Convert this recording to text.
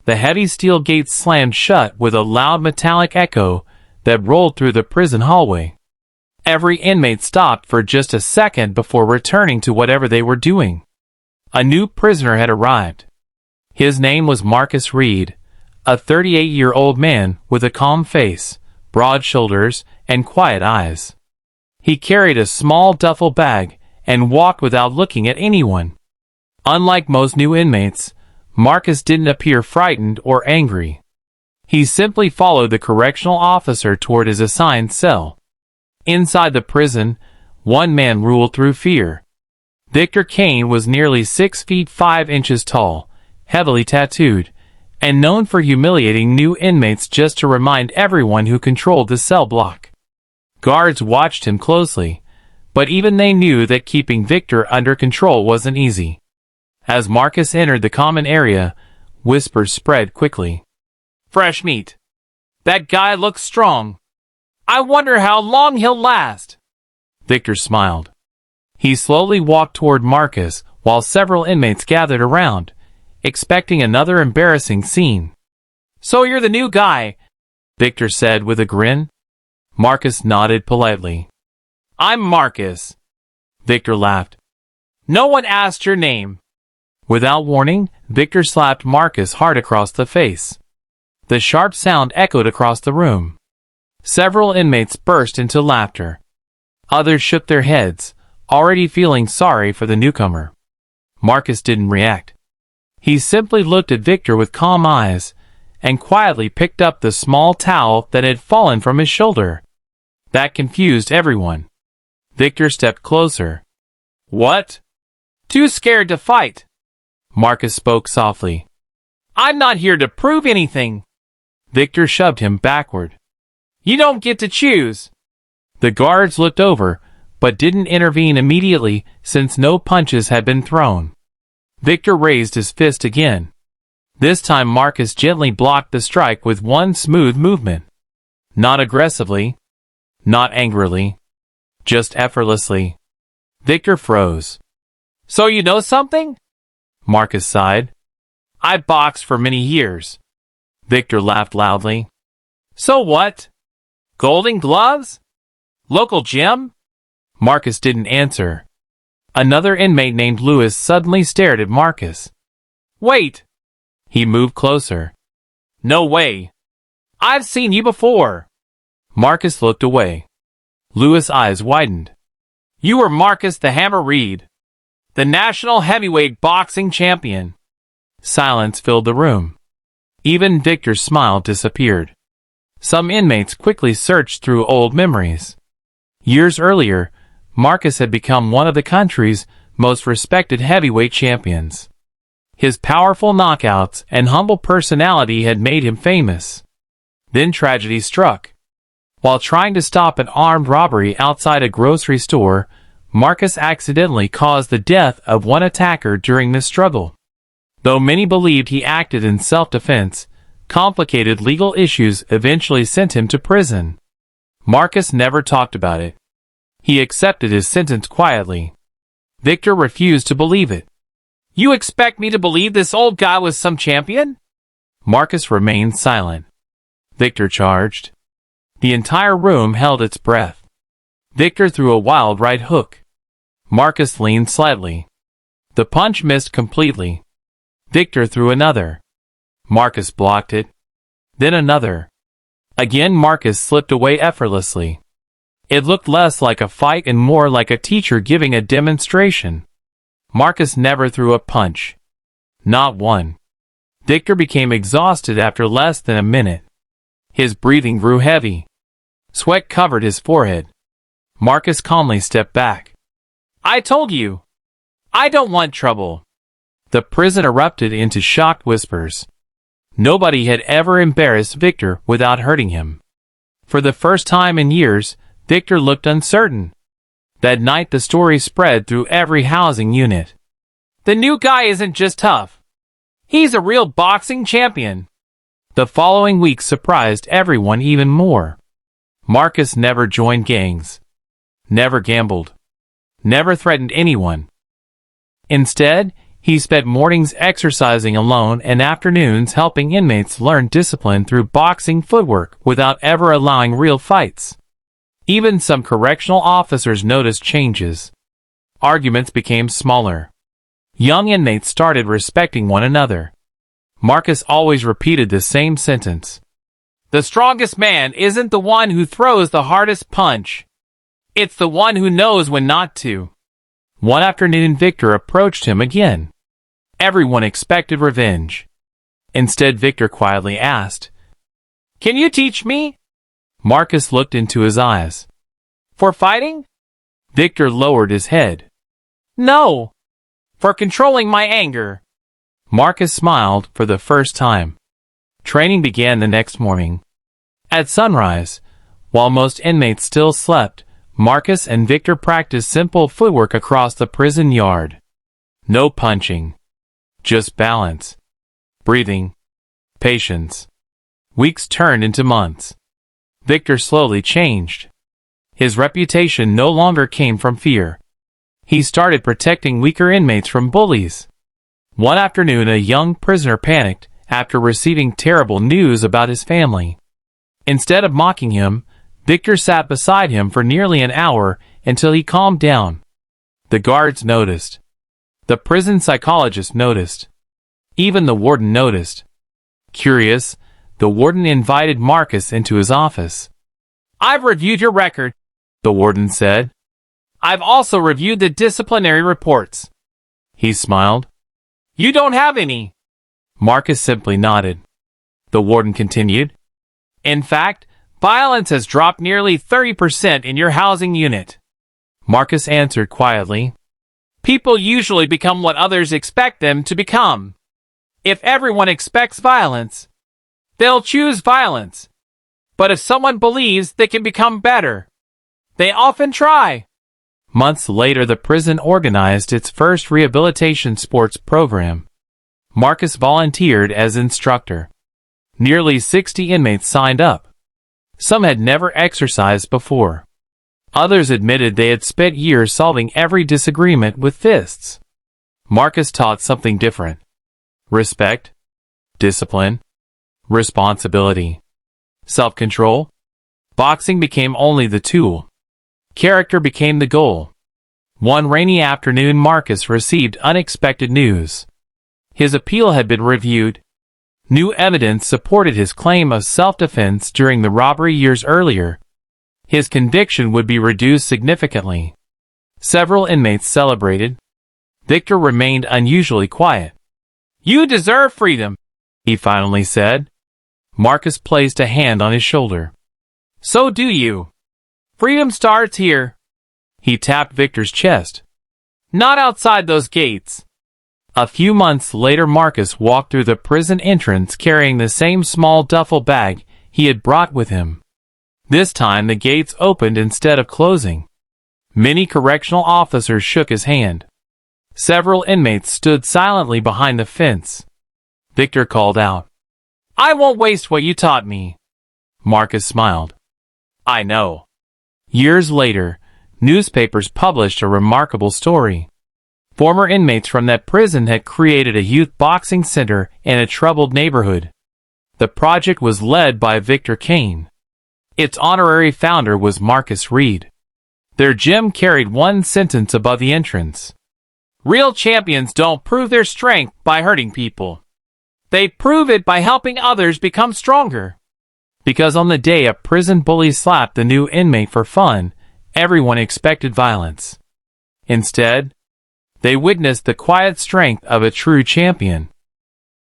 The heavy steel gates slammed shut with a loud metallic echo that rolled through the prison hallway. Every inmate stopped for just a second before returning to whatever they were doing. A new prisoner had arrived. His name was Marcus Reed, a 38-year-old man with a calm face, broad shoulders, and quiet eyes. He carried a small duffel bag and walked without looking at anyone. Unlike most new inmates, Marcus didn't appear frightened or angry. He simply followed the correctional officer toward his assigned cell. Inside the prison, one man ruled through fear. Victor Kane was nearly 6 feet 5 inches tall, heavily tattooed, and known for humiliating new inmates just to remind everyone who controlled the cell block. Guards watched him closely, but even they knew that keeping Victor under control wasn't easy. As Marcus entered the common area, whispers spread quickly. "Fresh meat. That guy looks strong. I wonder how long he'll last." Victor smiled. He slowly walked toward Marcus while several inmates gathered around, expecting another embarrassing scene. "So you're the new guy," Victor said with a grin. Marcus nodded politely. "I'm Marcus." Victor laughed. "No one asked your name." Without warning, Victor slapped Marcus hard across the face. The sharp sound echoed across the room. Several inmates burst into laughter. Others shook their heads, already feeling sorry for the newcomer. Marcus didn't react. He simply looked at Victor with calm eyes, and quietly picked up the small towel that had fallen from his shoulder. That confused everyone. Victor stepped closer. "What?" "Too scared to fight." Marcus spoke softly. "I'm not here to prove anything." Victor shoved him backward. "You don't get to choose." The guards looked over, but didn't intervene immediately since no punches had been thrown. Victor raised his fist again. This time Marcus gently blocked the strike with one smooth movement. Not aggressively, not angrily, just effortlessly. Victor froze. "So you know something?" Marcus sighed. "I boxed for many years." Victor laughed loudly. "So what? Golden gloves? Local gym?" Marcus didn't answer. Another inmate named Lewis suddenly stared at Marcus. "Wait!" He moved closer. "No way! I've seen you before!" Marcus looked away. Lewis' eyes widened. "You were Marcus the Hammer Reed, the national heavyweight boxing champion." Silence filled the room. Even Victor's smile disappeared. Some inmates quickly searched through old memories. Years earlier, Marcus had become one of the country's most respected heavyweight champions. His powerful knockouts and humble personality had made him famous. Then tragedy struck. While trying to stop an armed robbery outside a grocery store, Marcus accidentally caused the death of one attacker during this struggle. Though many believed he acted in self-defense, complicated legal issues eventually sent him to prison. Marcus never talked about it. He accepted his sentence quietly. Victor refused to believe it. "You expect me to believe this old guy was some champion?" Marcus remained silent. Victor charged. The entire room held its breath. Victor threw a wild right hook. Marcus leaned slightly. The punch missed completely. Victor threw another. Marcus blocked it. Then another. Again Marcus slipped away effortlessly. It looked less like a fight and more like a teacher giving a demonstration. Marcus never threw a punch. Not one. Victor became exhausted after less than a minute. His breathing grew heavy. Sweat covered his forehead. Marcus calmly stepped back. "I told you. I don't want trouble." The prison erupted into shocked whispers. Nobody had ever embarrassed Victor without hurting him. For the first time in years, Victor looked uncertain. That night the story spread through every housing unit. "The new guy isn't just tough. He's a real boxing champion." The following week surprised everyone even more. Marcus never joined gangs. Never gambled. Never threatened anyone. Instead, He spent mornings exercising alone and afternoons helping inmates learn discipline through boxing footwork without ever allowing real fights. Even some correctional officers noticed changes. Arguments became smaller. Young inmates started respecting one another. Marcus always repeated the same sentence. The strongest man isn't the one who throws the hardest punch. It's the one who knows when not to. One afternoon, Victor approached him again. Everyone expected revenge. Instead, Victor quietly asked, "Can you teach me?" Marcus looked into his eyes. "For fighting?" Victor lowered his head. "No. For controlling my anger." Marcus smiled for the first time. Training began the next morning. At sunrise, while most inmates still slept, Marcus and Victor practiced simple footwork across the prison yard. No punching. Just balance. Breathing. Patience. Weeks turned into months. Victor slowly changed. His reputation no longer came from fear. He started protecting weaker inmates from bullies. One afternoon, a young prisoner panicked after receiving terrible news about his family. Instead of mocking him, Victor sat beside him for nearly an hour until he calmed down. The guards noticed. The prison psychologist noticed. Even the warden noticed. Curious, the warden invited Marcus into his office. "I've reviewed your record," the warden said. "I've also reviewed the disciplinary reports." He smiled. "You don't have any." Marcus simply nodded. The warden continued. "In fact, violence has dropped nearly 30% in your housing unit." Marcus answered quietly. "People usually become what others expect them to become. If everyone expects violence, they'll choose violence. But if someone believes they can become better, they often try." Months later, the prison organized its first rehabilitation sports program. Marcus volunteered as instructor. Nearly 60 inmates signed up. Some had never exercised before. Others admitted they had spent years solving every disagreement with fists. Marcus taught something different. Respect, discipline, responsibility, self-control. Boxing became only the tool. Character became the goal. One rainy afternoon, Marcus received unexpected news. His appeal had been reviewed. New evidence supported his claim of self-defense during the robbery years earlier. His conviction would be reduced significantly. Several inmates celebrated. Victor remained unusually quiet. "You deserve freedom," he finally said. Marcus placed a hand on his shoulder. "So do you. Freedom starts here." He tapped Victor's chest. "Not outside those gates." A few months later, Marcus walked through the prison entrance carrying the same small duffel bag he had brought with him. This time the gates opened instead of closing. Many correctional officers shook his hand. Several inmates stood silently behind the fence. Victor called out, "I won't waste what you taught me." Marcus smiled. "I know." Years later, newspapers published a remarkable story. Former inmates from that prison had created a youth boxing center in a troubled neighborhood. The project was led by Victor Kane. Its honorary founder was Marcus Reed. Their gym carried one sentence above the entrance. "Real champions don't prove their strength by hurting people. They prove it by helping others become stronger." Because on the day a prison bully slapped the new inmate for fun, everyone expected violence. Instead, they witnessed the quiet strength of a true champion.